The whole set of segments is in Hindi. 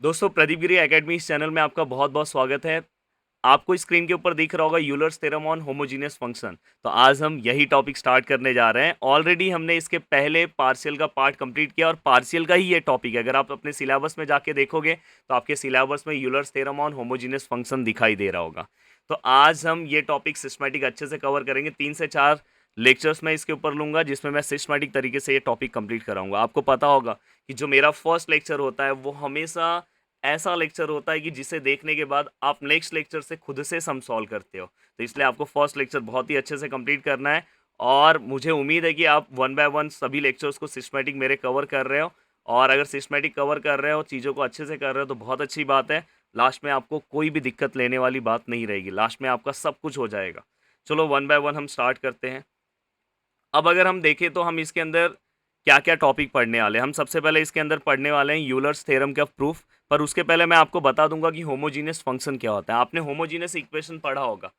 दोस्तों प्रदीप गिरी एकेडमी इस चैनल में आपका बहुत बहुत स्वागत है। आपको स्क्रीन के ऊपर दिख रहा होगा Euler's theorem on homogeneous function. तो आज हम यही टॉपिक स्टार्ट करने जा रहे हैं। ऑलरेडी हमने इसके पहले पार्शियल का पार्ट कंप्लीट किया और पार्शियल का ही ये टॉपिक है। अगर आप अपने सिलेबस में जाके देखोगे तो आपके सिलेबस में Euler's theorem on homogeneous function दिखाई दे रहा होगा। तो आज हम ये टॉपिक सिस्टमैटिक अच्छे से कवर करेंगे। 3 से 4 लेक्चर्स मैं इसके ऊपर लूंगा जिसमें मैं सिस्टमैटिक तरीके से ये टॉपिक कंप्लीट कराऊंगा। आपको पता होगा कि जो मेरा फर्स्ट लेक्चर होता है वो हमेशा ऐसा लेक्चर होता है कि जिसे देखने के बाद आप नेक्स्ट लेक्चर से खुद से सम सॉल्व करते हो। तो इसलिए आपको फर्स्ट लेक्चर बहुत ही अच्छे से कंप्लीट करना है और मुझे उम्मीद है कि आप वन बाय वन सभी लेक्चर्स को सिस्टमैटिक मेरे कवर कर रहे हो। और अगर सिस्टमैटिक कवर कर रहे हो, चीज़ों को अच्छे से कर रहे हो तो बहुत अच्छी बात है। लास्ट में आपको कोई भी दिक्कत लेने वाली बात नहीं रहेगी, लास्ट में आपका सब कुछ हो जाएगा। चलो वन बाय वन हम स्टार्ट करते हैं। अब अगर हम देखें तो हम इसके अंदर क्या क्या टॉपिक पढ़ने वाले हैं। हम सबसे पहले इसके अंदर पढ़ने वाले हैं यूलर्स थ्योरम का प्रूफ। पर उसके पहले मैं आपको बता दूंगा कि होमोजीनियस फंक्शन क्या होता है। आपने होमोजीनियस इक्वेशन पढ़ा होगा,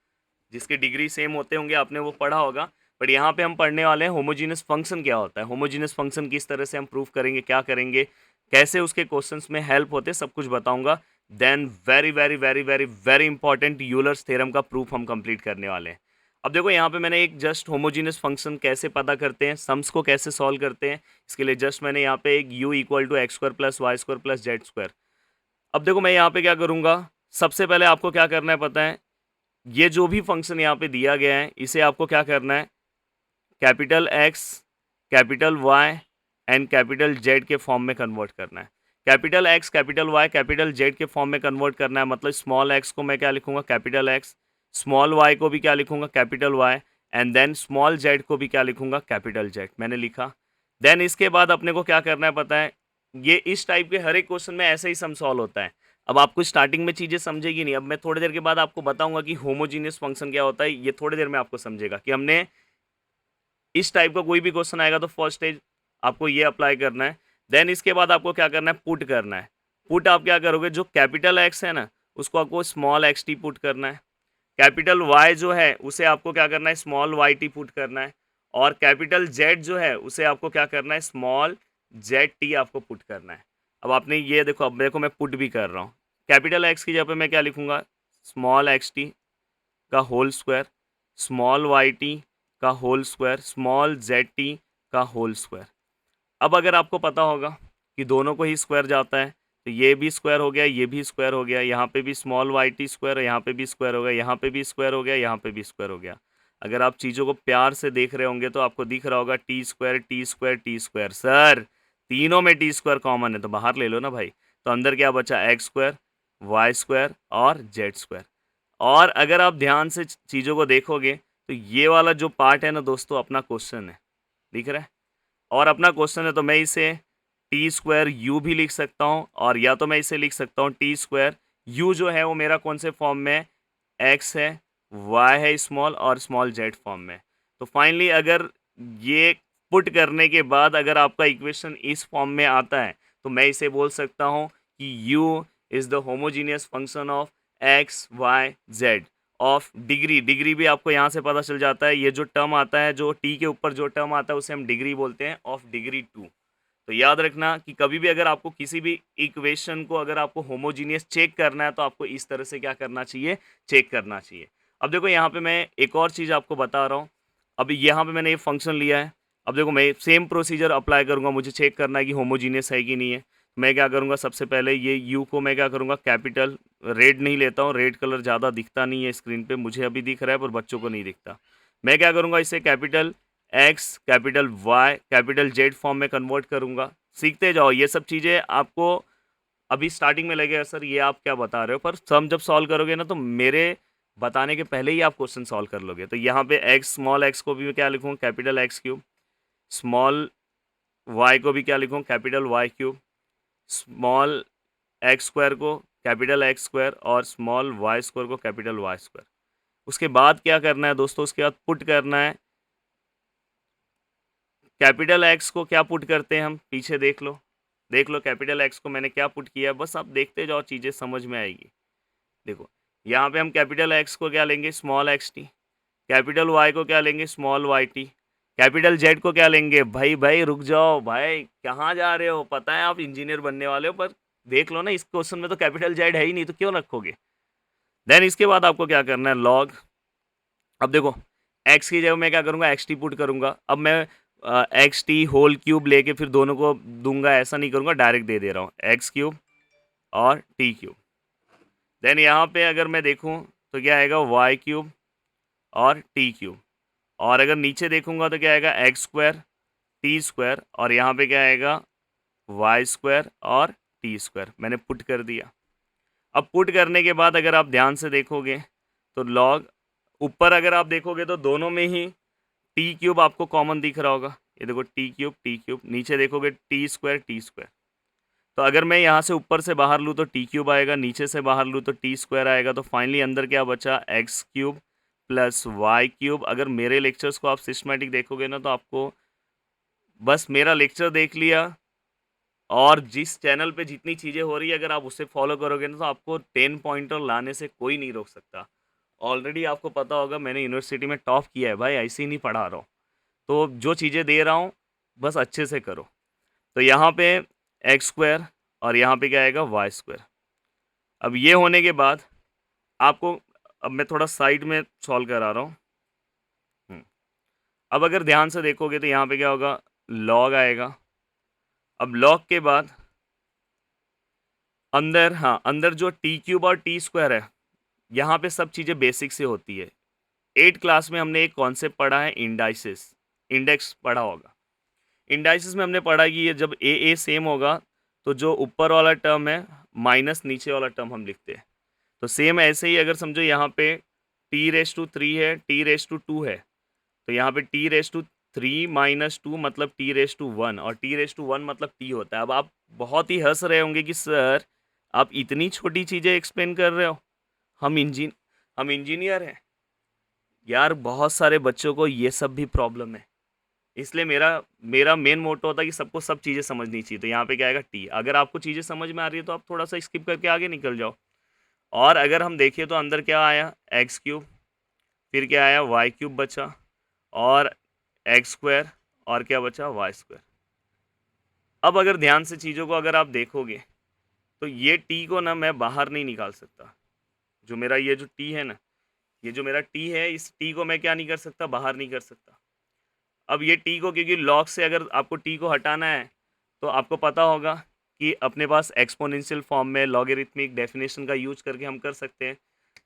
जिसके डिग्री सेम होते होंगे आपने वो पढ़ा होगा। बट यहाँ पे हम पढ़ने वाले हैं होमोजीनियस फंक्शन क्या होता है, होमोजीनियस फंक्शन किस तरह से हम प्रूफ करेंगे, क्या करेंगे, कैसे उसके क्वेश्चंस में हेल्प होते, सब कुछ बताऊंगा। Then very very very very very important Euler's theorem का प्रूफ हम कंप्लीट करने वाले हैं। अब देखो यहाँ पे मैंने एक जस्ट होमोजीनियस फंक्शन कैसे पता करते हैं, सम्स को कैसे सॉल्व करते हैं, इसके लिए जस्ट मैंने यहाँ पे एक u equal to X square plus Y square plus Z square. अब देखो मैं यहाँ पे क्या करूँगा, सबसे पहले आपको क्या करना है पता है, ये जो भी फंक्शन यहाँ पे दिया गया है इसे आपको क्या करना है, capital X, capital Y and capital Z के फॉर्म में कन्वर्ट करना है। Capital X, capital Y, capital Z के फॉर्म में कन्वर्ट करना है। मतलब स्मॉल एक्स को मैं क्या लिखूंगा, कैपिटल एक्स, स्मॉल वाई को भी क्या लिखूंगा, capital Y, and then small Z को भी क्या लिखूंगा, कैपिटल जेड। मैंने लिखा। देन इसके बाद अपने को क्या करना है पता है, ये इस टाइप के हर एक क्वेश्चन में ऐसे ही सम सॉल्व होता है। अब आपको स्टार्टिंग में चीज़ें समझेगी नहीं। अब मैं थोड़ी देर के बाद आपको बताऊंगा कि होमोजीनियस फंक्शन क्या होता है। ये थोड़ी देर में आपको समझेगा कि हमने इस टाइप का कोई भी क्वेश्चन आएगा तो फर्स्ट स्टेज आपको ये अप्लाई करना है। देन इसके बाद आपको क्या करना है, पुट करना है। पुट आप क्या करोगे, जो कैपिटल एक्स है ना उसको आपको स्मॉल एक्स टी पुट करना है। कैपिटल वाई जो है उसे आपको क्या करना है, स्मॉल वाई टी पुट करना है। और कैपिटल जेड जो है उसे आपको क्या करना है, स्मॉल जेड टी आपको पुट करना है। अब आपने ये देखो, अब देखो मैं पुट भी कर रहा हूँ। कैपिटल एक्स की जगह पे मैं क्या लिखूंगा, स्मॉल एक्स टी का whole square, small Y T का whole square, small Z T का होल स्क्वायर। अब अगर आपको पता होगा कि दोनों को ही स्क्वायर जाता है तो ये भी स्क्वायर हो गया, ये भी स्क्वायर हो गया, यहाँ पे भी स्मॉल वाई टी स्क्वायर, यहाँ पे भी स्क्वायर हो गया, यहाँ पे भी स्क्वायर हो गया, यहाँ पे भी स्क्वायर हो गया। अगर आप चीज़ों को प्यार से देख रहे होंगे तो आपको दिख रहा होगा T square T square T square. Sir तीनों में टी स्क्वायर कॉमन है तो बाहर ले लो ना भाई। तो अंदर क्या बचा, एक्स स्क्वायर, वाई स्क्वायर और जेड स्क्वायर। और अगर आप ध्यान से चीज़ों को देखोगे तो ये वाला जो पार्ट है ना दोस्तों, अपना क्वेश्चन है, दिख रहा है। और अपना क्वेश्चन है तो मैं इसे टी स्क्वायर यू भी लिख सकता हूँ, और या तो मैं इसे लिख सकता हूँ टी स्क्वायर यू जो है वो मेरा कौन से फॉर्म में, एक्स है, वाई है स्मॉल, और स्मॉल जेड फॉर्म में। तो फाइनली अगर ये पुट करने के बाद अगर आपका इक्वेशन इस फॉर्म में आता है तो मैं इसे बोल सकता हूँ कि u is the homogeneous function of X Y Z of degree. Degree भी आपको यहाँ से पता चल जाता है। ये जो टर्म आता है, जो टी के ऊपर जो टर्म आता है उसे हम डिग्री बोलते हैं, ऑफ डिग्री 2। तो याद रखना कि कभी भी अगर आपको किसी भी इक्वेशन को अगर आपको होमोजीनियस चेक करना है तो आपको इस तरह से क्या करना चाहिए, चेक करना चाहिए। अब देखो यहाँ पे मैं एक और चीज़ आपको बता रहा हूँ। अभी यहाँ पे मैंने ये फंक्शन लिया है। अब देखो मैं सेम प्रोसीजर अप्लाई करूँगा, मुझे चेक करना है कि होमोजीनियस है कि नहीं है। मैं क्या करूँगा, सबसे पहले ये यू को मैं क्या करूँगा, कैपिटल रेड नहीं लेता हूँ, रेड कलर ज़्यादा दिखता नहीं है स्क्रीन पे, मुझे अभी दिख रहा है पर बच्चों को नहीं दिखता। मैं क्या करूँगा, इसे capital X, capital Y, capital Z form में कन्वर्ट करूँगा। सीखते जाओ, ये सब चीज़ें आपको अभी स्टार्टिंग में लगेगा सर ये आप क्या बता रहे हो, पर सम जब सॉल्व करोगे ना तो मेरे बताने के पहले ही आप क्वेश्चन सॉल्व कर लोगे। तो यहाँ पे एक्स, स्मॉल एक्स को भी मैं क्या लिखूँ, capital X cube, small Y को भी क्या लिखूँ, capital Y cube, small X square को कैपिटल एक्स स्क्वायर, और स्मॉल वाई स्क्वायर को कैपिटल वाई स्क्वायर। उसके बाद क्या करना है दोस्तों, उसके बाद पुट करना है। कैपिटल एक्स को क्या पुट करते हैं हम, पीछे देख लो, देख लो कैपिटल एक्स को मैंने क्या पुट किया, बस आप देखते जाओ चीज़ें समझ में आएगी। देखो यहाँ पे हम कैपिटल एक्स को क्या लेंगे, small X T, capital Y को क्या लेंगे, small Y T, capital Z को क्या लेंगे, भाई भाई रुक जाओ भाई, कहाँ जा रहे हो, पता है आप इंजीनियर बनने वाले हो पर देख लो ना, इस क्वेश्चन में तो कैपिटल जेड है ही नहीं, तो क्यों रखोगे? देन इसके बाद आपको क्या करना है, लॉग। अब देखो एक्स की जगह मैं क्या करूँगा, एक्स टी पुट करूँगा। अब मैं एक्स टी होल क्यूब लेके फिर दोनों को दूंगा, ऐसा नहीं करूँगा, डायरेक्ट दे दे रहा हूँ एक्स क्यूब और टी क्यूब। देन यहाँ पे अगर मैं देखूँ तो क्या आएगा, वाई क्यूब और टी क्यूब। और अगर नीचे देखूँगा तो क्या आएगा, एक्स स्क्वायर टी स्क्वायर, और यहाँ पे क्या आएगा, वाई स्क्वायर और टी स्क्वायर। मैंने पुट कर दिया। अब पुट करने के बाद अगर आप ध्यान से देखोगे तो लॉग, ऊपर अगर आप देखोगे तो दोनों में ही टी क्यूब आपको कॉमन दिख रहा होगा। ये देखो टी क्यूब, नीचे देखोगे टी स्क्वायर। तो अगर मैं यहाँ से ऊपर से बाहर लूँ तो टी क्यूब आएगा, नीचे से बाहर लूँ तो टी स्क्वायर आएगा। तो फाइनली अंदर क्या बचा, X cube plus Y cube. अगर मेरे लेक्चर्स को आप सिस्टमेटिक देखोगे ना तो आपको बस मेरा लेक्चर देख लिया और जिस चैनल पे जितनी चीज़ें हो रही है अगर आप उसे फॉलो करोगे ना तो आपको 10 पॉइंटर लाने से कोई नहीं रोक सकता। ऑलरेडी आपको पता होगा मैंने यूनिवर्सिटी में टॉप किया है भाई, ऐसे ही नहीं पढ़ा रहा हूँ। तो जो चीज़ें दे रहा हूँ बस अच्छे से करो। तो यहाँ पे एक्स स्क्वायर और यहाँ पे क्या आएगा, वाई स्क्वायर। अब ये होने के बाद आपको, अब मैं थोड़ा साइड में सॉल्व करा रहा हूँ। अब अगर ध्यान से देखोगे तो यहाँ पे क्या होगा, लॉग आएगा। अब लॉग के बाद अंदर, हाँ अंदर जो टी क्यूब और टी स्क्वायर है, यहाँ पे सब चीज़ें बेसिक से होती है। 8 क्लास में हमने एक कॉन्सेप्ट पढ़ा है, इंडाइसिस, इंडेक्स पढ़ा होगा। इंडाइसिस में हमने पढ़ा कि ये जब ए सेम होगा तो जो ऊपर वाला टर्म है माइनस नीचे वाला टर्म हम लिखते हैं। तो सेम ऐसे ही अगर समझो यहाँ पे t⁻³ है, t⁻² है, तो यहाँ पे t⁻³ माइनस 2 मतलब t⁻1, और t⁻1 मतलब t होता है। अब आप बहुत ही हंस रहे होंगे कि सर आप इतनी छोटी चीज़ें एक्सप्लेन कर रहे हो, हम इंजीनियर हैं। यार बहुत सारे बच्चों को ये सब भी प्रॉब्लम है, इसलिए मेरा मेरा मेन मोटो होता है कि सबको सब चीज़ें समझनी चाहिए। तो यहाँ पे क्या आएगा, टी। अगर आपको चीज़ें समझ में आ रही है तो आप थोड़ा सा स्किप करके आगे निकल जाओ। और अगर हम देखें तो अंदर क्या आया, एक्स क्यूब, फिर क्या आया, वाई क्यूब बचा, और एक्स स्क्वायर, और क्या बचा, वाई स्क्वायर। अब अगर ध्यान से चीज़ों को अगर आप देखोगे तो ये टी को ना मैं बाहर नहीं निकाल सकता। जो मेरा ये जो टी है ना, ये जो मेरा टी है, इस टी को मैं क्या नहीं कर सकता, बाहर नहीं कर सकता। अब ये टी को, क्योंकि लॉग से अगर आपको टी को हटाना है तो आपको पता होगा कि अपने पास एक्सपोनेंशियल फॉर्म में लॉगरिथमिक डेफिनेशन का यूज करके हम कर सकते हैं।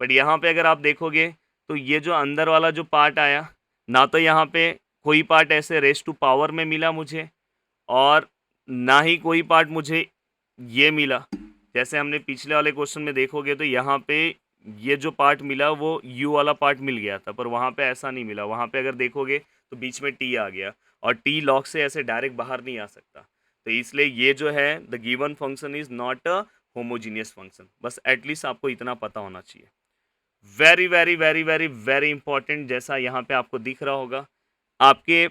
बट यहाँ पे अगर आप देखोगे तो ये जो अंदर वाला जो पार्ट आया, ना तो यहाँ पे कोई पार्ट ऐसे रेस टू पावर में मिला मुझे, और ना ही कोई पार्ट मुझे ये मिला। जैसे हमने पिछले वाले क्वेश्चन में देखोगे तो यहाँ पे ये जो पार्ट मिला वो यू वाला पार्ट मिल गया था, पर वहाँ पे ऐसा नहीं मिला। वहाँ पे अगर देखोगे तो बीच में टी आ गया, और टी लॉग से ऐसे डायरेक्ट बाहर नहीं आ सकता। तो इसलिए ये जो है, the given function is not a homogeneous function. बस एटलीस्ट आपको इतना पता होना चाहिए। Very very very very very important, जैसा यहाँ पे आपको दिख रहा होगा, आपके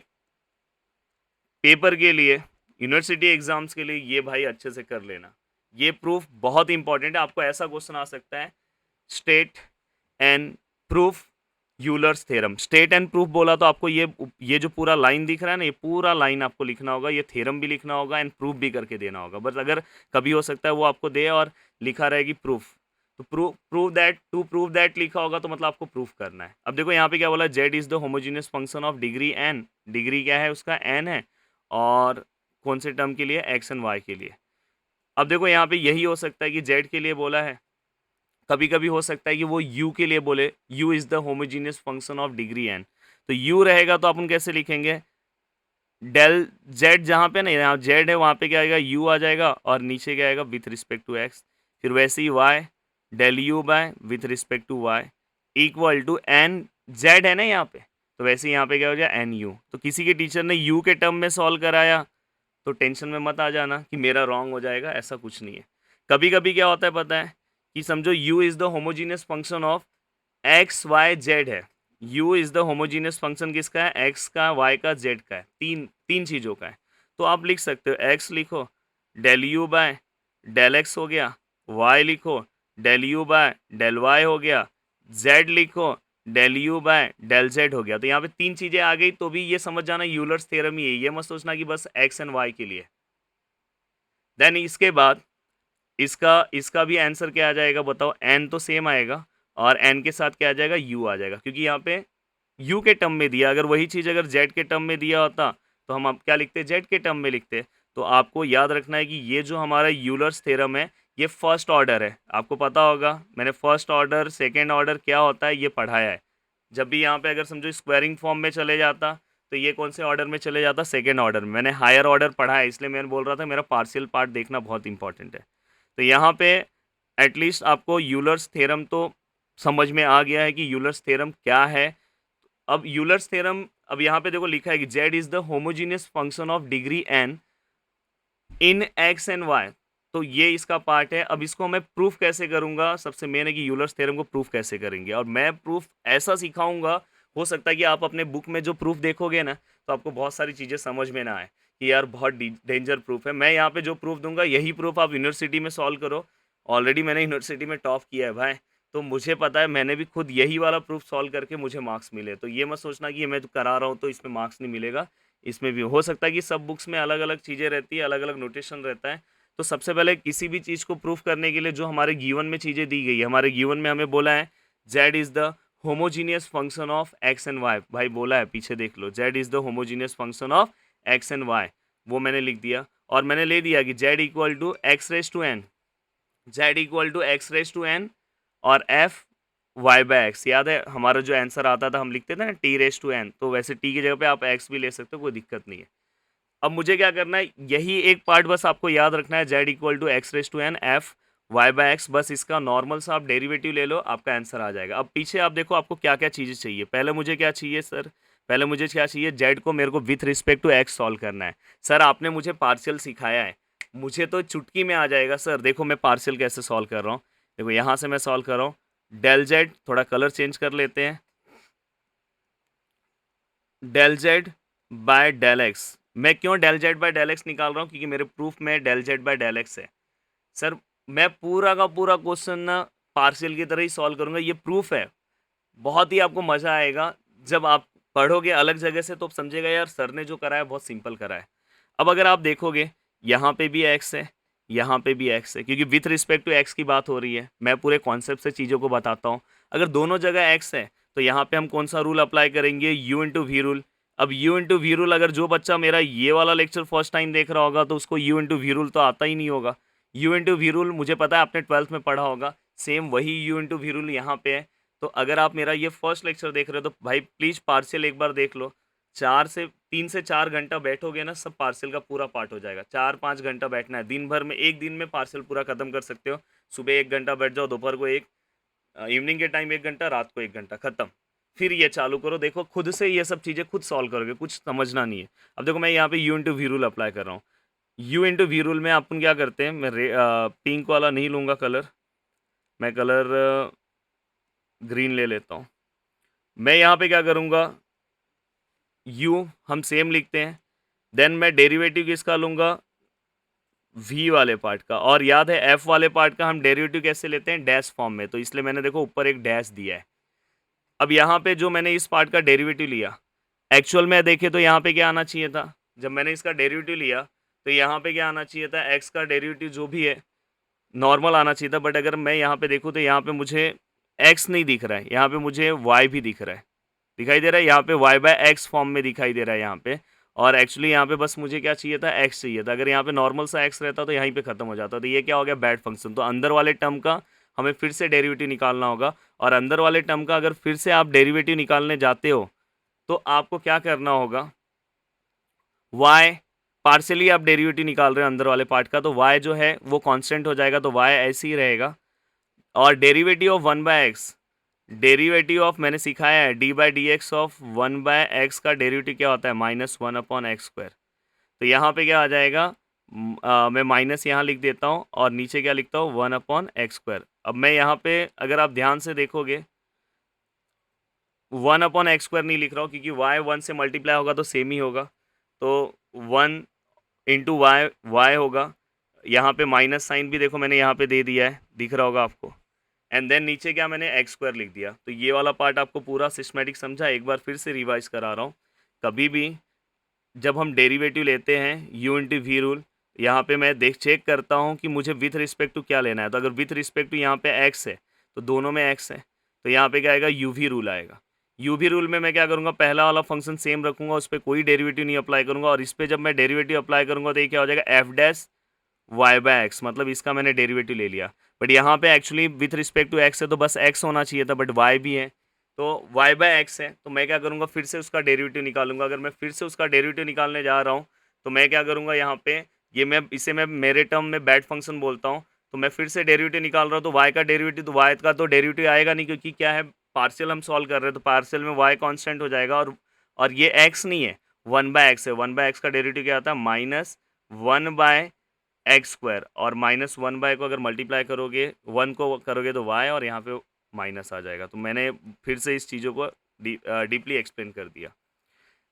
पेपर के लिए, यूनिवर्सिटी एग्जाम्स के लिए ये भाई अच्छे से कर लेना। ये प्रूफ बहुत इंपॉर्टेंट है। आपको ऐसा क्वेश्चन आ सकता है, state and proof Euler's theorem. State and proof बोला तो आपको ये जो पूरा लाइन दिख रहा है ना, ये पूरा लाइन आपको लिखना होगा, ये थ्योरम भी लिखना होगा एंड प्रूफ भी करके देना होगा। बस अगर कभी हो सकता है वो आपको दे और लिखा रहेगी प्रूफ, तो प्रूव दैट लिखा होगा तो मतलब आपको प्रूफ करना है। अब देखो यहाँ पे क्या बोला, Z is the homogeneous function of degree N. Degree क्या है उसका, एन है, और कौन से टर्म के लिए, एक्स एंड वाई के लिए। अब देखो यहाँ पे यही हो सकता है कि जेड के लिए बोला है, कभी कभी हो सकता है कि वो यू के लिए बोले, U is the homogeneous function of degree N. तो यू रहेगा तो अपन कैसे लिखेंगे, डेल जेड, जहाँ पे ना यहाँ जेड है वहाँ पे क्या आएगा, यू आ जाएगा, और नीचे क्या आएगा, विथ रिस्पेक्ट टू एक्स। फिर वैसे ही Y, del you by with respect to Y equal to N, Z है ना यहाँ पे, तो वैसे ही यहाँ पे क्या हो जाए, एन यू। तो किसी के टीचर ने यू के टर्म में सॉल्व कराया तो टेंशन में मत आ जाना कि मेरा रॉन्ग हो जाएगा, ऐसा कुछ नहीं है। कभी कभी क्या होता है पता है, कि समझो u is the homogeneous function of X Y Z है। u is the homogeneous function किसका है, x का, y का, z का है, तीन तीन चीज़ों का है। तो आप लिख सकते हो x लिखो del u by del x हो गया, y लिखो del u by del y हो गया, z लिखो del you by del z हो गया। तो यहाँ पे तीन चीज़ें आ गई, तो भी ये समझ जाना यूलर्स थ्योरम ही है, ये मत सोचना कि बस एक्स एंड वाई के लिए। देन इसके बाद इसका इसका भी आंसर क्या आ जाएगा बताओ? एन तो सेम आएगा और एन के साथ क्या आ जाएगा? यू आ जाएगा, क्योंकि यहाँ पे यू के टर्म में दिया। अगर वही चीज़ अगर जेड के टर्म में दिया होता तो हम अब क्या लिखते? जेड के टर्म में लिखते। तो आपको याद रखना है कि ये जो हमारा यूलर्स थ्योरम है ये फर्स्ट ऑर्डर है। आपको पता होगा मैंने फर्स्ट ऑर्डर सेकेंड ऑर्डर क्या होता है ये पढ़ाया है। जब भी यहाँ पे अगर समझो स्क्वायरिंग फॉर्म में चले जाता तो ये कौन से ऑर्डर में चले जाता? सेकेंड ऑर्डर में। मैंने हायर ऑर्डर पढ़ा है इसलिए मैंने बोल रहा था मेरा पार्शियल पार्ट देखना बहुत इंपॉर्टेंट है। तो यहाँ पे एटलीस्ट आपको यूलर्स थ्योरम तो समझ में आ गया है कि यूलर्स थ्योरम क्या है। अब यूलर्स थ्योरम, अब यहाँ पे देखो लिखा है कि z is the homogeneous function of degree n in x and y. तो ये इसका पार्ट है। अब इसको मैं प्रूफ कैसे करूंगा? सबसे मेन है कि यूलर्स थ्योरम को प्रूफ कैसे करेंगे, और मैं प्रूफ ऐसा सिखाऊंगा, हो सकता है कि आप अपने बुक में जो प्रूफ देखोगे ना तो आपको बहुत सारी चीज़ें समझ में ना आए कि यार बहुत डेंजर प्रूफ है। मैं यहाँ पे जो प्रूफ दूंगा यही प्रूफ आप यूनिवर्सिटी में सॉल्व करो। ऑलरेडी मैंने यूनिवर्सिटी में टॉप किया है भाई, तो मुझे पता है, मैंने भी खुद यही वाला प्रूफ सॉल्व करके मुझे मार्क्स मिले। तो ये मत सोचना कि ये मैं करा रहा हूँ तो इसमें मार्क्स नहीं मिलेगा। इसमें भी हो सकता है कि सब बुक्स में अलग अलग चीज़ें रहती है, अलग अलग नोटेशन रहता है। तो सबसे पहले किसी भी चीज़ को प्रूफ करने के लिए जो हमारे गिवन में चीज़ें दी गई है, हमारे गिवन में हमें बोला है z is the homogeneous function of x and y. भाई बोला है, पीछे देख लो, z is the homogeneous function of x and y. वो मैंने लिख दिया और मैंने ले दिया कि z equal to x raise to N, z equal to x raise to n और एफ वाई बाय एक्स। याद है हमारा जो आंसर आता था हम लिखते थे ना टी रेस टू एन, तो वैसे टी की जगह पे आप एक्स भी ले सकते हो, कोई दिक्कत नहीं है। अब मुझे क्या करना है, यही एक पार्ट बस आपको याद रखना है, z equal to x raise to n f y by x. बस इसका नॉर्मल सा आप डेरिवेटिव ले लो, आपका आंसर आ जाएगा। अब पीछे आप देखो आपको क्या क्या चीज़ें चाहिए। पहले मुझे क्या चाहिए सर? पहले मुझे क्या चाहिए? जेड को मेरे को with respect to x solve करना है। सर आपने मुझे पार्शियल सिखाया है, मुझे तो चुटकी में आ जाएगा सर। देखो मैं पार्शियल कैसे सॉल्व कर रहा हूँ, देखो यहाँ से मैं सॉल्व कर रहा हूँ। डेल जेड, थोड़ा कलर चेंज कर लेते हैं, del z by del x. मैं क्यों del z by del x निकाल रहा हूँ? क्योंकि मेरे प्रूफ में del z by del x है। सर मैं पूरा का पूरा क्वेश्चन ना पार्शियल की तरह ही सॉल्व करूँगा, ये प्रूफ है। बहुत ही आपको मज़ा आएगा जब आप पढ़ोगे अलग जगह से, तो आप समझेगा यार सर ने जो करा है बहुत सिंपल करा है। अब अगर आप देखोगे यहाँ पे भी एक्स है, यहाँ पे भी एक्स है, क्योंकि विथ रिस्पेक्ट टू एक्स की बात हो रही है। मैं पूरे कॉन्सेप्ट से चीज़ों को बताता हूँ। अगर दोनों जगह एक्स है तो यहाँ पे हम कौन सा रूल अप्लाई करेंगे? U into v rule. अब यू इंटू वी रूल, अगर जो बच्चा मेरा ये वाला लेक्चर फर्स्ट टाइम देख रहा होगा तो उसको यू इंटू वी रूल तो आता ही नहीं होगा। यू इंटू वी रूल मुझे पता है आपने 12th में पढ़ा होगा, सेम वही यू इंटू वी रूल यहाँ पे है। तो अगर आप मेरा ये फर्स्ट लेक्चर देख रहे हो तो भाई प्लीज़ पार्शियल एक बार देख लो। 3 से 4 घंटा बैठोगे ना, सब पार्शियल का पूरा पार्ट हो जाएगा। 4-5 घंटा बैठना है दिन भर में, एक दिन में पार्शियल पूरा खत्म कर सकते हो। सुबह 1 घंटा बैठ जाओ, दोपहर को एक, इवनिंग के टाइम 1 घंटा, रात को 1 घंटा, खत्म। फिर ये चालू करो, देखो खुद से ये सब चीज़ें खुद सॉल्व करोगे, कुछ समझना नहीं है। अब देखो मैं यहाँ पे u into v rule apply कर रहा हूँ। यू इंटू वी रूल में अपन क्या करते हैं, मैं पिंक वाला नहीं लूँगा कलर, मैं कलर ग्रीन ले लेता हूँ। मैं यहाँ पे क्या करूँगा, यू हम सेम लिखते हैं, देन मैं डेरिवेटिव किसका लूँगा? वी वाले पार्ट का। और याद है एफ वाले पार्ट का हम डेरिवेटिव कैसे लेते हैं? डैश फॉर्म में, तो इसलिए मैंने देखो ऊपर एक डैश दिया है। अब यहाँ पे जो मैंने इस पार्ट का डेरिवेटिव लिया, एक्चुअल में देखे तो यहाँ पे क्या आना चाहिए था? जब मैंने इसका डेरिवेटिव लिया तो यहाँ पे क्या आना चाहिए था? एक्स का डेरिवेटिव जो भी है नॉर्मल आना चाहिए था। बट अगर मैं यहाँ पे देखूँ तो यहाँ पे मुझे एक्स नहीं दिख रहा है, यहाँ पे मुझे वाई भी दिख रहा है, दिखाई दे रहा है यहाँ पे वाई बाय एक्स फॉर्म में दिखाई दे रहा है यहाँ पे। और एक्चुअली यहाँ पे बस मुझे क्या चाहिए था? एक्स चाहिए था। अगर यहाँ पे नॉर्मल सा एक्स रहता तो यहीं पे खत्म हो जाता। तो ये क्या हो गया? Bad function. तो अंदर वाले टर्म का हमें फिर से डेरिवेटिव निकालना होगा, और अंदर वाले टर्म का अगर फिर से आप डेरिवेटिव निकालने जाते हो तो आपको क्या करना होगा? वाई पार्शियली आप डेरिवेटिव निकाल रहे हो अंदर वाले पार्ट का, तो वाई जो है वो कांस्टेंट हो जाएगा, तो वाई ऐसे ही रहेगा। और derivative of 1/x, derivative of मैंने सिखाया है D by D x of 1/x का डेरिवेटिव क्या होता है? -1/x²। तो यहाँ पे क्या आ जाएगा? मैं माइनस यहाँ लिख देता हूँ और नीचे क्या लिखता हूँ? 1/x²। अब मैं यहाँ पे अगर आप ध्यान से देखोगे 1/x² नहीं लिख रहा हूँ, क्योंकि y 1 से मल्टीप्लाई होगा तो सेम ही होगा। तो 1 इंटू वाई वाई होगा। यहाँ पे माइनस साइन भी देखो मैंने यहाँ पे दे दिया है, दिख रहा होगा आपको। एंड देन नीचे क्या मैंने x² लिख दिया। तो ये वाला पार्ट आपको पूरा सिस्टमेटिक समझा? एक बार फिर से रिवाइज करा रहा हूँ। कभी भी जब हम डेरिवेटिव लेते हैं यू इंटू वी रूल, यहाँ पे मैं चेक करता हूँ कि मुझे विथ रिस्पेक्ट टू क्या लेना है। तो अगर विथ रिस्पेक्ट टू यहाँ पे एक्स है तो दोनों में एक्स है, तो यहाँ पे क्या आएगा, यूवी रूल आएगा। यूवी रूल में मैं क्या करूँगा, पहला वाला फंक्शन सेम रखूँगा, उस पर कोई डेरिवेटिव नहीं अप्लाई करूँगा, और इस पर जब मैं डेरिवेटिव अप्लाई करूँगा तो ये क्या हो जाएगा, f dash y by x, मतलब इसका मैंने डेरिवेटिव ले लिया। बट यहाँ पे actually with respect to x है तो बस एक्स होना चाहिए था, बट वाई भी है, तो वाई बाय एक्स है, तो मैं क्या करूँगा, फिर से उसका डेरिवेटिव निकालूंगा। अगर मैं फिर से उसका डेरिवेटिव निकालने जा रहा हूँ तो मैं क्या करूँगा, यहाँ पे ये मैं इसे मैं मेरे टर्म में बैड फंक्शन बोलता हूँ, तो मैं फिर से डेरिवेटिव निकाल रहा हूँ, तो वाई का डेरिवेटिव, तो वाई का तो डेरिवेटिव आएगा नहीं, क्योंकि क्या है, पार्शियल हम सॉल्व कर रहे हैं, तो पार्शियल में वाई कांस्टेंट हो जाएगा, और ये एक्स नहीं है, वन बाय एक्स है। वन बाय एक्स का डेरिवेटिव क्या आता है, minus one by x square, और माइनस वन बाय को अगर मल्टीप्लाई करोगे, वन को करोगे तो वाई, और यहाँ पे माइनस आ जाएगा। तो मैंने फिर से इस चीज़ों को डीपली एक्सप्लेन कर दिया।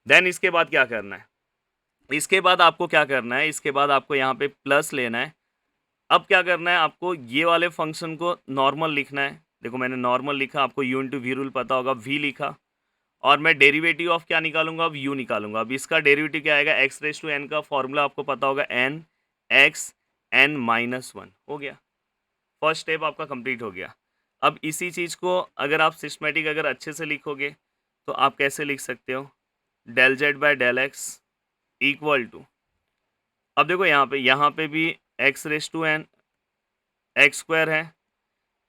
देन इसके बाद क्या करना है, इसके बाद आपको क्या करना है, इसके बाद आपको यहाँ पे प्लस लेना है। अब क्या करना है, आपको ये वाले फंक्शन को नॉर्मल लिखना है। देखो मैंने नॉर्मल लिखा, आपको यू इंटू वी रूल पता होगा, वी लिखा, और मैं डेरिवेटिव ऑफ क्या निकालूंगा, अब यू निकालूंगा। अब इसका डेरिवेटिव क्या आएगा, एक्स रेस टू एन का फॉर्मूला आपको पता होगा, n x n minus one. हो गया, फर्स्ट स्टेप आपका कंप्लीट हो गया। अब इसी चीज़ को अगर आप सिस्टमेटिक अगर अच्छे से लिखोगे तो आप कैसे लिख सकते हो, del z by del x equal to, अब देखो यहाँ पे भी x raise to n x square है,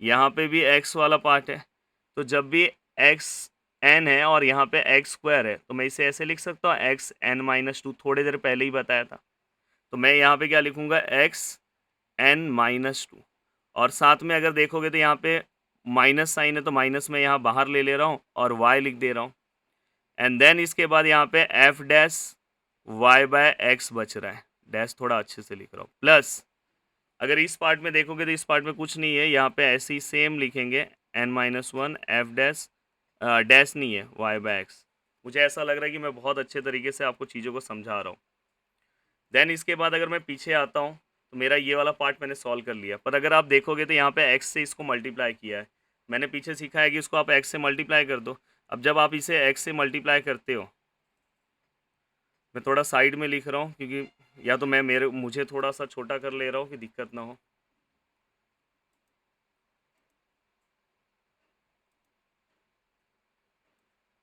यहाँ पे भी एक्स वाला पार्ट है, तो जब भी एक्स एन है और यहाँ पे एक्स स्क्वायर है तो मैं इसे ऐसे लिख सकता हूँ, एक्स एन माइनस टू, थोड़ी देर पहले ही बताया था। तो मैं यहाँ पे क्या लिखूँगा, एक्स एन माइनस टू, और साथ में अगर देखोगे तो यहाँ पे माइनस साइन है, तो माइनस में यहाँ बाहर ले रहा हूँ और वाई लिख दे रहा हूँ। एंड देन इसके बाद यहाँ पे f dash y by x बच रहा है, डैश थोड़ा अच्छे से लिख रहा हूँ, प्लस अगर इस पार्ट में देखोगे तो इस पार्ट में कुछ नहीं है, यहाँ पे ऐसे ही सेम लिखेंगे, n minus one f dash, dash नहीं है, वाई बाय एक्स। मुझे ऐसा लग रहा है कि मैं बहुत अच्छे तरीके से आपको चीज़ों को समझा रहा हूँ। देन इसके बाद अगर मैं पीछे आता हूँ तो मेरा ये वाला पार्ट मैंने सॉल्व कर लिया, पर अगर आप देखोगे तो यहाँ पे एक्स से इसको मल्टीप्लाई किया है। मैंने पीछे सीखा है कि इसको आप एक्स से मल्टीप्लाई कर दो। अब जब आप इसे एक्स से मल्टीप्लाई करते हो, मैं थोड़ा साइड में लिख रहा हूँ क्योंकि या तो मैं मुझे थोड़ा सा छोटा कर ले रहा हूँ कि दिक्कत ना हो।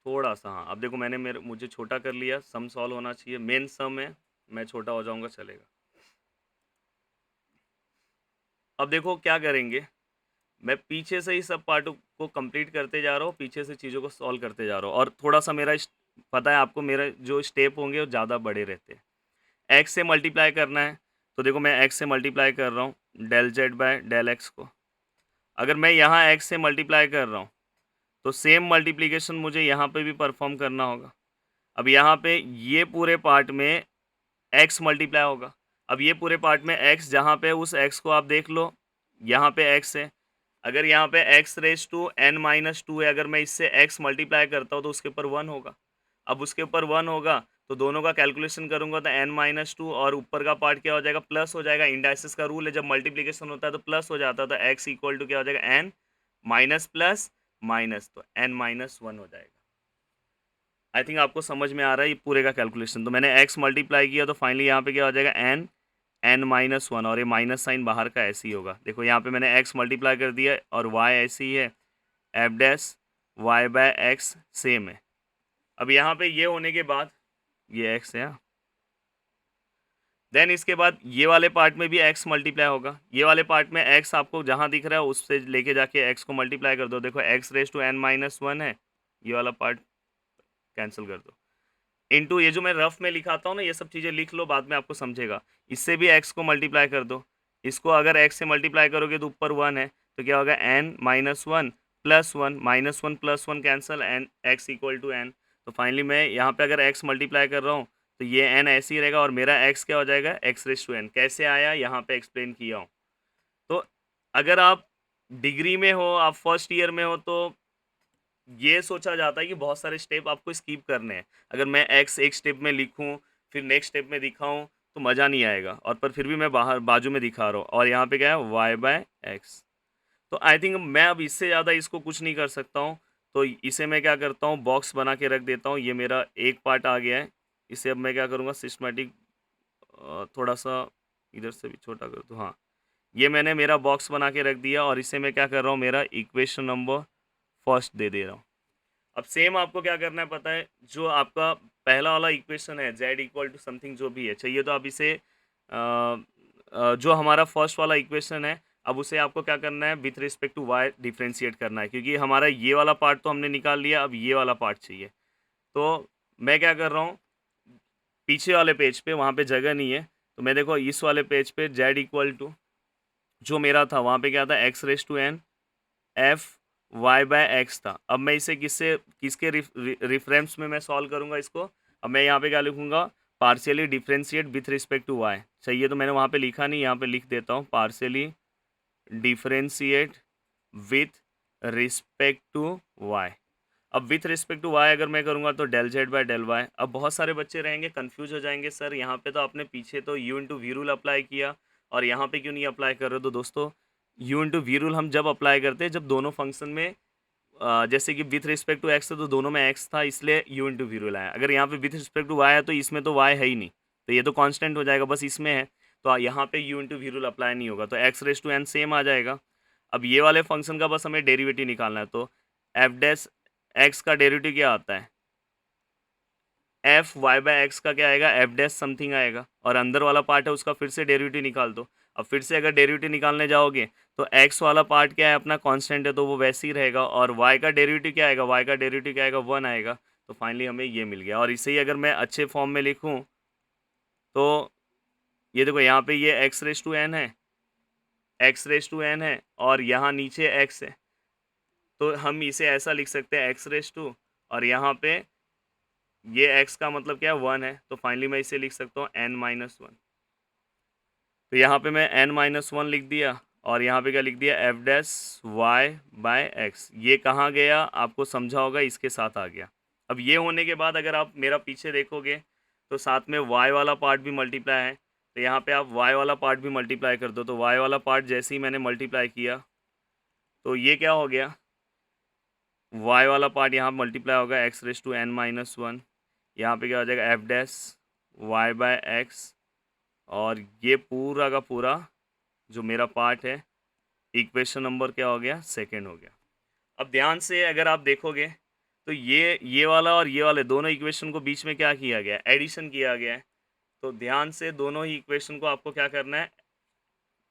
थोड़ा सा, हाँ, अब देखो मैंने मुझे छोटा कर लिया, सम सॉल्व होना चाहिए, मेन सम है, मैं छोटा हो जाऊंगा चलेगा। अब देखो क्या करेंगे, मैं पीछे से ही सब पार्टों को कंप्लीट करते जा रहा हूँ, पीछे से चीज़ों को सॉल्व करते जा रहा हूँ, और थोड़ा सा मेरा पता है आपको, मेरे जो स्टेप होंगे वो ज़्यादा बड़े रहते हैं। एक्स से मल्टीप्लाई करना है, तो देखो मैं एक्स से मल्टीप्लाई कर रहा हूँ del z by del x को। अगर मैं यहाँ एक्स से मल्टीप्लाई कर रहा हूँ तो सेम मल्टीप्लिकेशन मुझे यहाँ पे भी परफॉर्म करना होगा। अब यहाँ पे ये पूरे पार्ट में एक्स मल्टीप्लाई होगा। अब ये पूरे पार्ट में एक्स जहाँ पे, उस एक्स को आप देख लो, यहाँ पे एक्स है, अगर यहाँ पे x raise to n minus two है, अगर मैं इससे एक्स मल्टीप्लाई करता हूँ तो उसके ऊपर वन होगा। अब उसके ऊपर वन होगा तो दोनों का कैलकुलेशन करूंगा तो एन माइनस टू, और ऊपर का पार्ट क्या हो जाएगा, प्लस हो जाएगा। इंडाइसिस का रूल है, जब मल्टीप्लिकेशन होता है तो प्लस हो जाता है, तो एक्स इक्वल टू क्या हो जाएगा, एन माइनस प्लस माइनस, तो एन माइनस वन हो जाएगा। आई थिंक आपको समझ में आ रहा है ये पूरे का कैलकुलेशन। तो मैंने एक्स मल्टीप्लाई किया तो फाइनली यहाँ पे क्या हो जाएगा, एन एन माइनस वन, और ये माइनस साइन बाहर का ऐसे ही होगा। देखो यहाँ पे मैंने एक्स मल्टीप्लाई कर दिया और वाई ऐसे ही है, f dash y by x same है। अब यहाँ पे ये होने के बाद ये एक्स है, देन इसके बाद ये वाले पार्ट में भी एक्स मल्टीप्लाई होगा। ये वाले पार्ट में एक्स आपको जहाँ दिख रहा है उससे लेके जाके एक्स को मल्टीप्लाई कर दो। देखो x raise to n minus one है, ये वाला पार्ट कैंसिल कर दो, इनटू ये जो मैं रफ में लिखाता हूँ ना, ये सब चीज़ें लिख लो, बाद में आपको समझेगा। इससे भी एक्स को मल्टीप्लाई कर दो, इसको अगर एक्स से मल्टीप्लाई करोगे तो ऊपर वन है, तो क्या होगा, n minus one plus one, minus one plus one cancel, n x equal to n. तो फाइनली मैं यहाँ पे अगर एक्स मल्टीप्लाई कर रहा हूँ तो ये एन ऐसे ही रहेगा, और मेरा एक्स क्या हो जाएगा, एक्स रेस टू एन। कैसे आया यहाँ पे एक्सप्लेन किया हूँ। तो अगर आप डिग्री में हो, आप फर्स्ट ईयर में हो, तो ये सोचा जाता है कि बहुत सारे स्टेप आपको स्किप करने हैं। अगर मैं एक्स एक स्टेप में लिखूं फिर नेक्स्ट स्टेप में दिखाऊं तो मज़ा नहीं आएगा, और पर फिर भी मैं बाहर बाजू में दिखा रहा हूँ, और यहाँ पे क्या है, वाई बाय एक्स। तो आई थिंक मैं अब इससे ज़्यादा इसको कुछ नहीं कर सकता हूँ, तो इसे मैं क्या करता हूँ, बॉक्स बना के रख देता हूँ। ये मेरा एक पार्ट आ गया है, इसे अब मैं क्या करूँगा, सिस्टमेटिक थोड़ा सा इधर से भी छोटा कर दूँ, हाँ। ये मैंने मेरा बॉक्स बना के रख दिया और इसे मैं क्या कर रहा हूँ, मेरा इक्वेशन नंबर फर्स्ट दे दे रहा हूँ। अब सेम आपको क्या करना है पता है, जो आपका पहला वाला इक्वेशन है z इक्वल टू समथिंग जो भी है, चाहिए तो आप इसे जो हमारा फर्स्ट वाला इक्वेशन है, अब उसे आपको क्या करना है, with respect to y differentiate करना है, क्योंकि हमारा ये वाला पार्ट तो हमने निकाल लिया, अब ये वाला पार्ट चाहिए। तो मैं क्या कर रहा हूँ, पीछे वाले पेज पे वहाँ पे जगह नहीं है, तो मैं देखो इस वाले पेज पे z इक्वल टू जो मेरा था वहाँ पे क्या था, x raise to n f y by x था। अब मैं इसे किसके रिफरेंस में मैं सॉल्व करूँगा इसको। अब मैं यहाँ पे क्या लिखूँगा, partially differentiate with respect to y. चाहिए तो मैंने वहाँ पे लिखा नहीं, यहाँ पे लिख देता हूँ, partially differentiate with respect to y. अब विथ रिस्पेक्ट टू वाई अगर मैं करूँगा तो del z by del y. अब बहुत सारे बच्चे रहेंगे कंफ्यूज हो जाएंगे, सर यहाँ पे तो आपने पीछे तो u into v rule apply किया और यहाँ पे क्यों नहीं अप्लाई कर रहे हो। तो दोस्तों यू इंटू वी रूल हम जब अप्लाई करते हैं जब दोनों फंक्शन में जैसे कि विथ रिस्पेक्ट टू एक्स था तो दोनों में एक्स था, इसलिए यू इंटू वी रूल आया। अगर यहाँ पे विथ रिस्पेक्ट टू वाई है तो इसमें तो वाई है ही नहीं, तो ये तो कांस्टेंट हो जाएगा, बस इसमें है तो यहाँ पे u into v rule apply नहीं होगा, तो x raise to n same आ जाएगा। अब ये वाले फंक्शन का बस हमें डेरिवेटिव निकालना है, तो एफ डैश एक्स का डेरिवेटिव क्या आता है, एफ वाई बाय एक्स का क्या आएगा, एफ डैश समथिंग आएगा, और अंदर वाला पार्ट है उसका फिर से डेरिवेटिव निकाल दो। अब फिर से अगर डेरिवेटिव निकालने जाओगे तो एक्स वाला पार्ट क्या है अपना कांस्टेंट है तो वो वैसे ही रहेगा, और वाई का डेरिवेटिव क्या आएगा, वाई का डेरिवेटिव क्या आएगा, वन आएगा। तो फाइनली हमें ये मिल गया। और इसे ही अगर मैं अच्छे फॉर्म में लिखूँ तो ये देखो यहाँ पे ये एक्स रेस टू एन है, एक्स रेस टू एन है और यहाँ नीचे एक्स है, तो हम इसे ऐसा लिख सकते हैं एक्स रेस टू, और यहाँ पे ये x का मतलब क्या है, वन है, तो फाइनली मैं इसे लिख सकता हूँ n-1। तो यहाँ पे मैं n-1 लिख दिया और यहाँ पे क्या लिख दिया, f dash y by x. ये कहाँ गया आपको समझा होगा, इसके साथ आ गया। अब ये होने के बाद अगर आप मेरा पीछे देखोगे तो साथ में y वाला पार्ट भी मल्टीप्लाई है, तो यहाँ पे आप y वाला पार्ट भी मल्टीप्लाई कर दो। तो y वाला पार्ट जैसे ही मैंने मल्टीप्लाई किया तो ये क्या हो गया, y वाला पार्ट यहाँ मल्टीप्लाई होगा एक्स रेस टू n-1, यहाँ पे क्या हो जाएगा f dash y by x, और ये पूरा का पूरा जो मेरा पार्ट है इक्वेशन नंबर क्या हो गया, सेकंड हो गया। अब ध्यान से अगर आप देखोगे तो ये वाला और ये वाले दोनों इक्वेशन को बीच में क्या किया गया है, एडिशन किया गया है। तो ध्यान से दोनों ही इक्वेशन को आपको क्या करना है,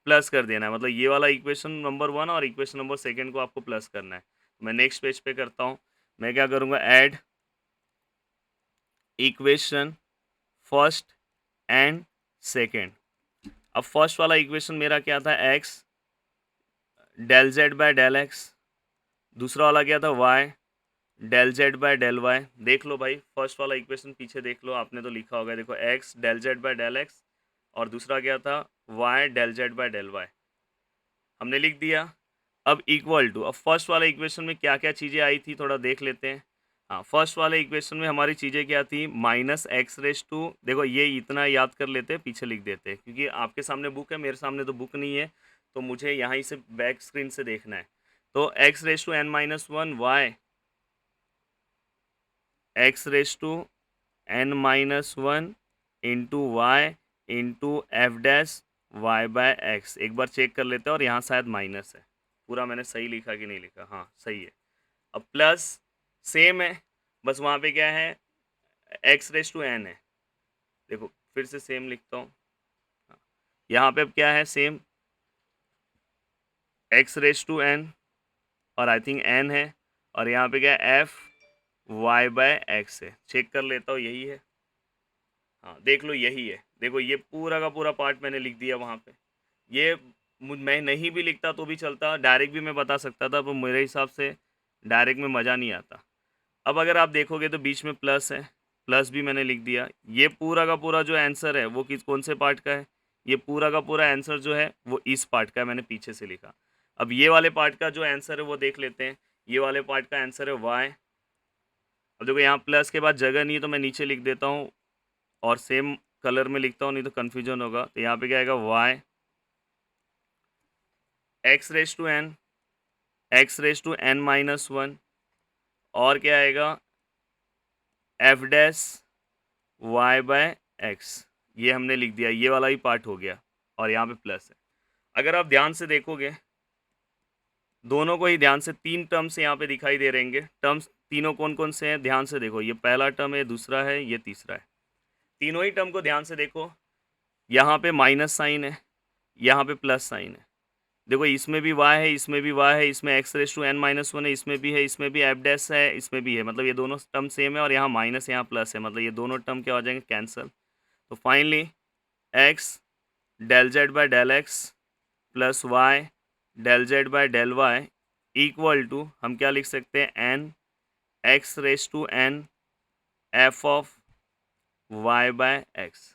प्लस कर देना है। मतलब ये वाला इक्वेशन नंबर वन और इक्वेशन नंबर सेकंड को आपको प्लस करना है। मैं नेक्स्ट पेज पे करता हूँ, मैं क्या करूँगा, add equation first and second. अब फर्स्ट वाला इक्वेशन मेरा क्या था, x del z by del x, दूसरा वाला क्या था, y del z by del y. देख लो भाई फर्स्ट वाला इक्वेशन पीछे देख लो, आपने तो लिखा होगा, देखो x del z by del x और दूसरा क्या था, y del z by del y, हमने लिख दिया। अब इक्वल टू, अब फर्स्ट वाले इक्वेशन में क्या क्या चीज़ें आई थी थोड़ा देख लेते हैं। हाँ, फर्स्ट वाले इक्वेशन में हमारी चीज़ें क्या थी, माइनस एक्स रेस टू, देखो ये इतना याद कर लेते हैं, पीछे लिख देते हैं क्योंकि आपके सामने बुक है, मेरे सामने तो बुक नहीं है, तो मुझे यहाँ से बैक स्क्रीन से देखना है। तो x raise to n-1 y x raise to n-1 into y into f dash y by x. एक बार चेक कर लेते हैं, और यहाँ शायद माइनस है, पूरा मैंने सही लिखा कि नहीं लिखा, हाँ सही है। अब प्लस सेम है, बस वहाँ पे क्या है, एक्स रेस टू एन है, देखो फिर से सेम लिखता हूँ, यहाँ पे अब क्या है, same x raise to n और आई थिंक एन है, और यहाँ पे क्या है, एफ वाई बाय एक्स है। चेक कर लेता हूँ, यही है, हाँ देख लो यही है। देखो ये पूरा का पूरा पार्ट मैंने लिख दिया वहाँ पे। ये मैं नहीं भी लिखता तो भी चलता, डायरेक्ट भी मैं बता सकता था, पर मेरे हिसाब से डायरेक्ट में मज़ा नहीं आता। अब अगर आप देखोगे तो बीच में प्लस है, प्लस भी मैंने लिख दिया। ये पूरा का पूरा जो आंसर है वो कौन से पार्ट का है, ये पूरा का पूरा आंसर जो है वो इस पार्ट का है, मैंने पीछे से लिखा। अब ये वाले पार्ट का जो आंसर है वो देख लेते हैं। ये वाले पार्ट का आंसर है वाई। अब देखो यहाँ प्लस के बाद जगह नहीं है तो मैं नीचे लिख देता हूँ और सेम कलर में लिखता हूँ, नहीं तो कन्फ्यूजन होगा। तो यहाँ पे क्या आएगा, y x raise to n, x raise to n-1, और क्या आएगा, f dash y by x. ये हमने लिख दिया, ये वाला ही पार्ट हो गया। और यहाँ पे प्लस है। अगर आप ध्यान से देखोगे, दोनों को ही ध्यान से 3 टर्म्स यहाँ पे दिखाई दे रहेंगे। टर्म्स तीनों कौन-कौन से हैं? ध्यान से देखो, ये पहला टर्म है, दूसरा है, ये तीसरा है। तीनों ही टर्म को ध्यान से देखो, यहाँ पे माइनस साइन है, यहाँ पे प्लस साइन है। देखो इसमें भी y है, इसमें भी y है, इसमें x⁻n−1 है, इसमें भी है, इसमें भी f' है, इसमें भी है, मतलब ये दोनों टर्म सेम है और यहाँ माइनस यहाँ प्लस है, मतलब ये दोनों टर्म क्या हो जाएंगे? कैंसल। तो finally x del z by del x plus y del z by del y equal to हम क्या लिख सकते हैं? n x⁻n f of y by x।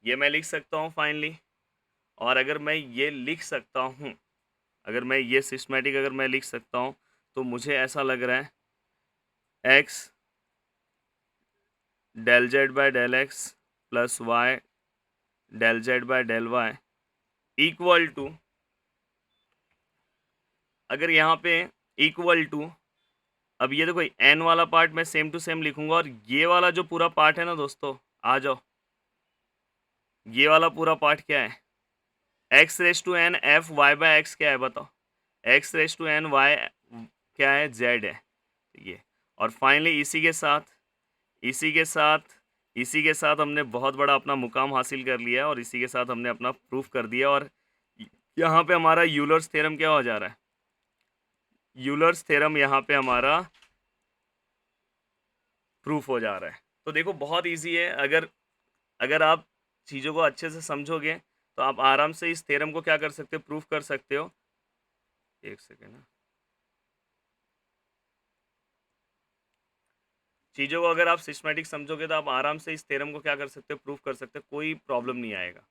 ये मैं लिख सकता हूँ फाइनली। और अगर मैं ये लिख सकता हूँ, अगर मैं ये सिस्टमेटिक अगर मैं लिख सकता हूँ, तो मुझे ऐसा लग रहा है x del z by del x plus y del z by del y equal to, अगर यहाँ पे इक्वल टू, अब ये देखो n वाला पार्ट मैं सेम टू सेम लिखूंगा और ये वाला जो पूरा पार्ट है ना दोस्तों, आ जाओ, ये वाला पूरा पार्ट क्या है? x⁻n f y by x क्या है बताओ? x⁻n y क्या है? z है ये। और फाइनली इसी के साथ हमने बहुत बड़ा अपना मुकाम हासिल कर लिया है और इसी के साथ हमने अपना प्रूफ कर दिया। और यहाँ पे हमारा यूलर्स थ्योरम क्या हो जा रहा है? यूलर्स थ्योरम यहाँ पे हमारा प्रूफ हो जा रहा है। तो देखो बहुत इजी है, अगर आप चीज़ों को अच्छे से समझोगे तो आप आराम से इस थ्योरम को क्या कर सकते हो? प्रूफ कर सकते हो। एक सेकेंड ना, चीज़ों को अगर आप सिस्टमेटिक समझोगे तो आप आराम से इस थ्योरम को क्या कर सकते हो? प्रूफ कर सकते हो, कोई प्रॉब्लम नहीं आएगा।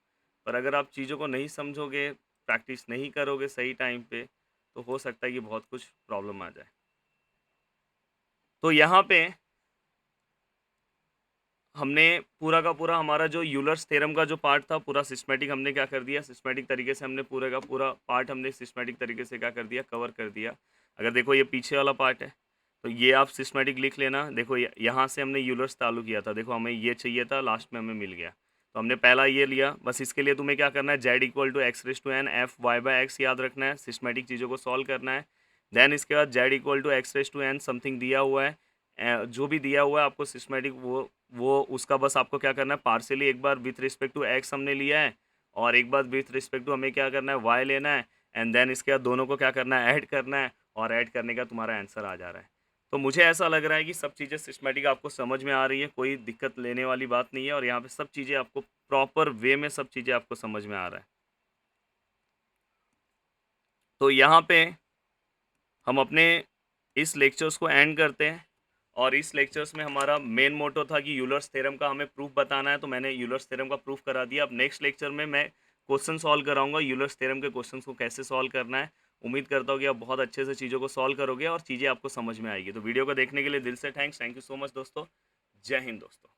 पर अगर आप चीज़ों को नहीं समझोगे, प्रैक्टिस नहीं करोगे सही टाइम पे, तो हो सकता है कि बहुत कुछ प्रॉब्लम आ जाए। तो यहाँ पे हमने पूरा का पूरा हमारा जो यूलर्स थ्योरम का जो पार्ट था पूरा सिस्टमेटिक हमने क्या कर दिया? सिस्टमेटिक तरीके से हमने पूरे का पूरा पार्ट हमने सिस्टमेटिक तरीके से क्या कर दिया? कवर कर दिया। अगर देखो ये पीछे वाला पार्ट है, तो ये आप सिस्टमेटिक लिख लेना। देखो यहाँ से हमने यूलर्स चालू किया था, देखो हमें ये चाहिए था, लास्ट में हमें मिल गया। तो हमने पहला ये लिया, बस इसके लिए तुम्हें क्या करना है? z equal to x⁻n f y by x याद रखना है, सिस्टमेटिक चीज़ों को सॉल्व करना है। देन इसके बाद z equal to x⁻n something दिया हुआ है, जो भी दिया हुआ है आपको सिस्टमेटिक, वो उसका बस आपको क्या करना है? पार्शियली एक bar with respect to x हमने लिया है और एक बार विथ रिस्पेक्ट टू हमें क्या करना है? y लेना है। एंड देन इसके बाद दोनों को क्या करना है? ऐड करना है और ऐड करने का तुम्हारा आंसर आ जा रहा है। तो मुझे ऐसा लग रहा है कि सब चीज़ें सिस्टमेटिक आपको समझ में आ रही है, कोई दिक्कत लेने वाली बात नहीं है और यहाँ पे सब चीज़ें आपको प्रॉपर वे में सब चीज़ें आपको समझ में आ रहा है। तो यहाँ पे हम अपने इस लेक्चर्स को एंड करते हैं और इस लेक्चर्स में हमारा मेन मोटो था कि यूलर्स थ्योरम का हमें प्रूफ बताना है, तो मैंने यूलर्स थ्योरम का प्रूफ करा दिया। अब नेक्स्ट लेक्चर में मैं क्वेश्चन सॉल्व कराऊंगा, यूलर्स थ्योरम के क्वेश्चंस को कैसे सॉल्व करना है। उम्मीद करता हूँ कि आप बहुत अच्छे से चीज़ों को सॉल्व करोगे और चीज़ें आपको समझ में आएगी। तो वीडियो को देखने के लिए दिल से थैंक यू सो मच दोस्तों। जय हिंद दोस्तों।